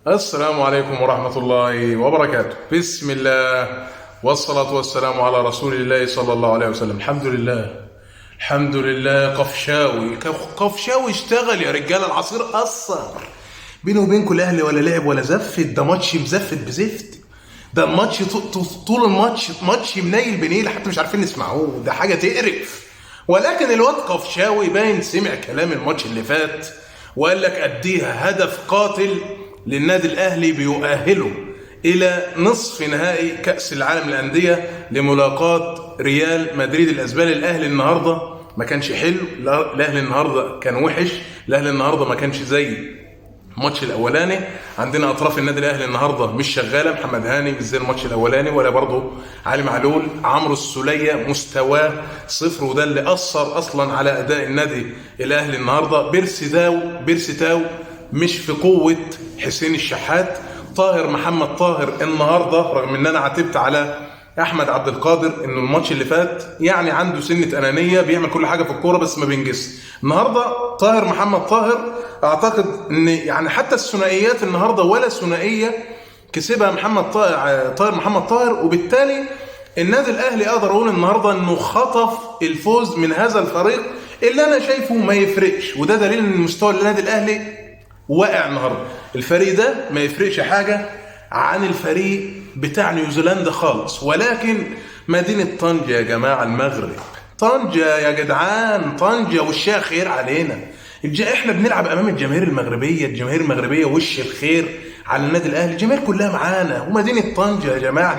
السلام عليكم ورحمة الله وبركاته. بسم الله والصلاة والسلام على رسول الله صلى الله عليه وسلم. الحمد لله الحمد لله. قفشاوي اشتغل يا رجال، العصير أثر. بيني وبينكم الأهلي ولا لعب ولا زفت، ده ماتش مزفت بزفت. ده الماتش طول الماتش ماتش منيل بنيل، حتى مش عارفين نسمعوه، ده حاجة تقرف. ولكن الواد قفشاوي باين سمع كلام الماتش اللي فات وقال لك أديها هدف قاتل للنادي الأهلي بيؤهله إلى نصف نهائي كأس العالم للأندية لملاقاة ريال مدريد الأسباني. الأهلي النهاردة ما كانش حلو، الأهلي النهاردة كان وحش، الأهلي النهاردة ما كانش زي الماتش الاولاني. عندنا اطراف النادي الاهلي النهارده مش شغاله، محمد هاني مش زي الماتش الاولاني، ولا برضه علي معلول. عمرو السوليه مستواه صفر، وده اللي اثر اصلا على اداء النادي الاهلي النهارده. بيرسي تاو مش في قوه حسين الشحات. طاهر محمد طاهر النهارده، رغم ان انا عاتبت على احمد عبد القادر انه الماتش اللي فات يعني عنده سنه انانيه، بيعمل كل حاجه في الكوره بس ما بينجزش. النهارده طاهر محمد طاهر اعتقد ان يعني حتى الثنائيات النهارده ولا ثنائيه كسبها طاهر محمد طاهر، وبالتالي النادي الاهلي اقدر اقول النهارده انه خطف الفوز من هذا الفريق اللي انا شايفه ما يفرقش، وده دليل ان مستوى النادي الاهلي واقع النهارده. الفريق ده ما يفرقش حاجه عن الفريق بتاع نيوزيلندا خالص. ولكن مدينه طنجة يا جماعه، المغرب طنجة يا جدعان، طنجة وشها خير علينا. احنا بنلعب امام الجماهير المغربيه وش الخير على النادي الاهلي، الجماهير كلها معانا. ومدينه طنجة يا جماعه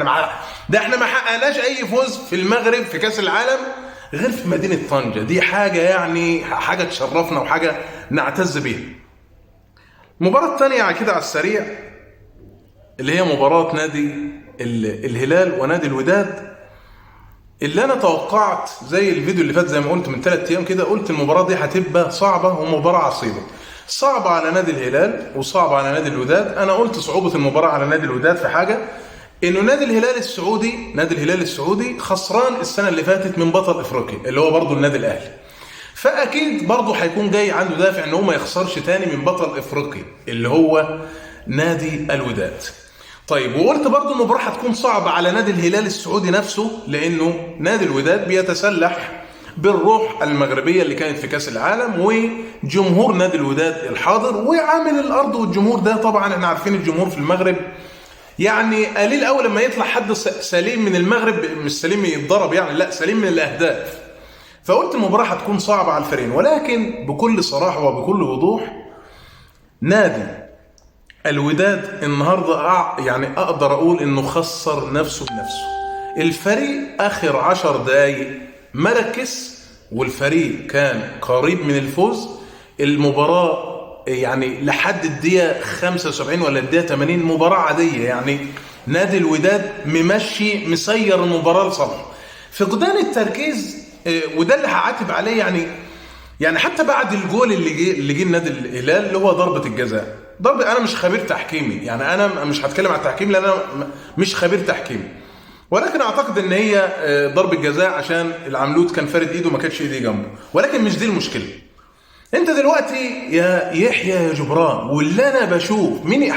احنا ما حققناش اي فوز في المغرب في كاس العالم غير في مدينه طنجة. دي حاجه يعني حاجه تشرفنا وحاجه نعتز بيها. المباراه الثانيه على كده على السريع اللي هي مباراه نادي الهلال ونادي الوداد، اللي انا توقعت زي الفيديو اللي فات زي ما قلت من 3 ايام كده، قلت المباراه دي هتبقى صعبه ومباراه عصيبه، صعبه على نادي الهلال وصعبه على نادي الوداد. انا قلت صعوبه المباراه على نادي الوداد في حاجه، انه نادي الهلال السعودي خسران السنه اللي فاتت من بطل افريقيا اللي هو برضه النادي الاهلي، فاكيد برضه هيكون جاي عنده دافع ان هو ما يخسرش تاني من بطل افريقيا اللي هو نادي الوداد. طيب، وقلت برضو المباراة هتكون صعبة على نادي الهلال السعودي نفسه، لأنه نادي الوداد بيتسلح بالروح المغربية اللي كانت في كأس العالم، وجمهور نادي الوداد الحاضر وعامل الأرض. والجمهور ده طبعا احنا عارفين الجمهور في المغرب يعني قليل قوي لما يطلع حد سليم من المغرب، مش سليم يتضرب يعني، لا سليم من الأهداف. فقلت المباراة هتكون صعبة على الفريقين، ولكن بكل صراحة وبكل وضوح نادي الوداد النهارده يعني اقدر اقول انه خسر نفسه بنفسه. الفريق اخر 10 دقايق مركز، والفريق كان قريب من الفوز. المباراه يعني لحد الدقيقه 75 ولا الدقيقه 80 مباراه عاديه، يعني نادي الوداد مسير المباراه لصالحه. فقدان التركيز وده اللي هعاتب عليه يعني حتى بعد الجول اللي جه النادي الهلال اللي هو ضربه الجزاء. انا مش خبير تحكيمي، يعني انا مش هتكلم عن التحكيم لان انا مش خبير تحكيمي، ولكن اعتقد ان هي ضربه جزاء عشان العملود كان فارد ايده ما كانش ايديه جنبه. ولكن مش دي المشكله. انت دلوقتي يا يحيى يا جبران، واللي انا بشوف مين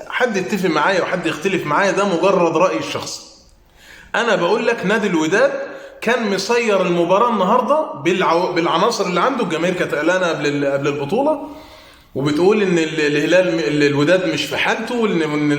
حد يتفق معايا وحد يختلف معايا، ده مجرد رايي الشخصي. انا بقول لك نادي الوداد كان مسير المباراه النهارده بالعناصر اللي عنده. الجماهير كانت قلقانه قبل البطوله وبتقول ان الوداد مش في حالته، وان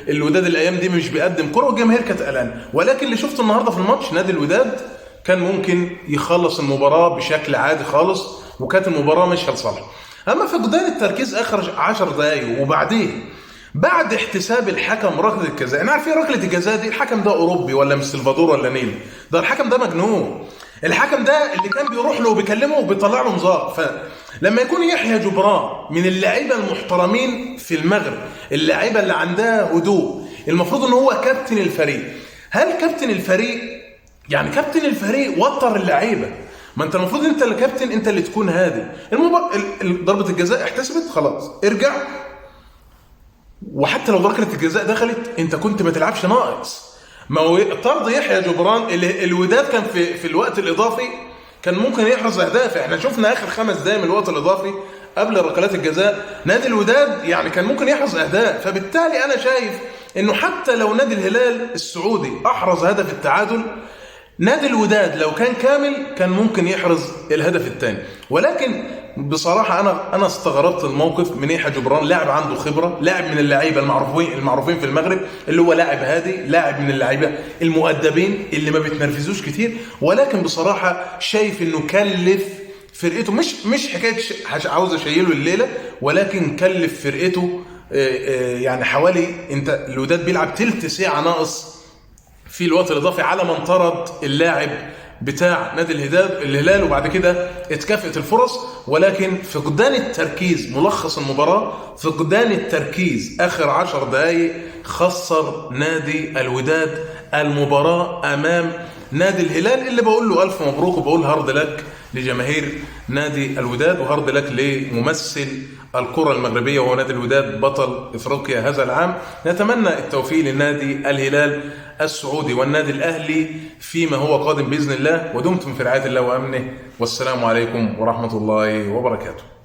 الوداد الايام دي مش بيقدم كره، والجماهير كانت قلقانه. ولكن اللي شفته النهارده في الماتش نادي الوداد كان ممكن يخلص المباراه بشكل عادي خالص، وكانت المباراه ماشيه لصالحه. اما فقدان التركيز اخر 10 دقائق وبعدين بعد احتساب الحكم ركله الجزاء، احنا عارفين ركله الجزاء دي الحكم ده اوروبي ولا من سلفادور ولا نيل، ده الحكم ده مجنون. الحكم ده اللي كان بيروح له وبيكلمه وبيطلع له انذار. فلما يكون يحيى جبران من اللعيبه المحترمين في المغرب، اللعيبه اللي عندها هدوء، المفروض ان هو كابتن الفريق. هل كابتن الفريق يعني كابتن الفريق وتر اللعيبه؟ ما انت المفروض انت اللي كابتن، انت اللي تكون هادي. ضربه الجزاء احتسبت خلاص، ارجع. وحتى لو ضربه الجزاء دخلت انت كنت ما تلعبش ناقص. ما هو طرد يحيى جبران الوداد كان في الوقت الاضافي كان ممكن يحرز اهداف. احنا شفنا اخر 5 دقايق من الوقت الاضافي قبل ركلات الجزاء نادي الوداد يعني كان ممكن يحرز اهداف. فبالتالي انا شايف انه حتى لو نادي الهلال السعودي احرز هدف التعادل، نادي الوداد لو كان كامل كان ممكن يحرز الهدف الثاني. ولكن بصراحه انا استغربت الموقف من يحيى جبران، لاعب عنده خبره، لاعب من اللعيبه المعروفين في المغرب، اللي هو لاعب هادي، لاعب من اللعيبه المؤدبين اللي ما بيتنرفزوش كتير. ولكن بصراحه شايف انه كلف فرقته، مش حكايه عاوز اشيله الليله، ولكن كلف فرقته يعني حوالي، انت الوداد بيلعب تلت ساعه ناقص في الوقت الاضافي على ما انطرد اللاعب بتاع نادي الهلال، وبعد كده اتكافئت الفرص. ولكن فقدان التركيز، ملخص المباراه فقدان التركيز، اخر 10 دقائق خسر نادي الوداد المباراه امام نادي الهلال، اللي بقول له الف مبروك، وبقول هارد لك لجماهير نادي الوداد، وهارد لك لممثل الكرة المغربية وهو نادي الوداد بطل افريقيا هذا العام. نتمنى التوفيق للنادي الهلال السعودي والنادي الاهلي فيما هو قادم باذن الله، ودمتم في رعاية الله وامنه، والسلام عليكم ورحمة الله وبركاته.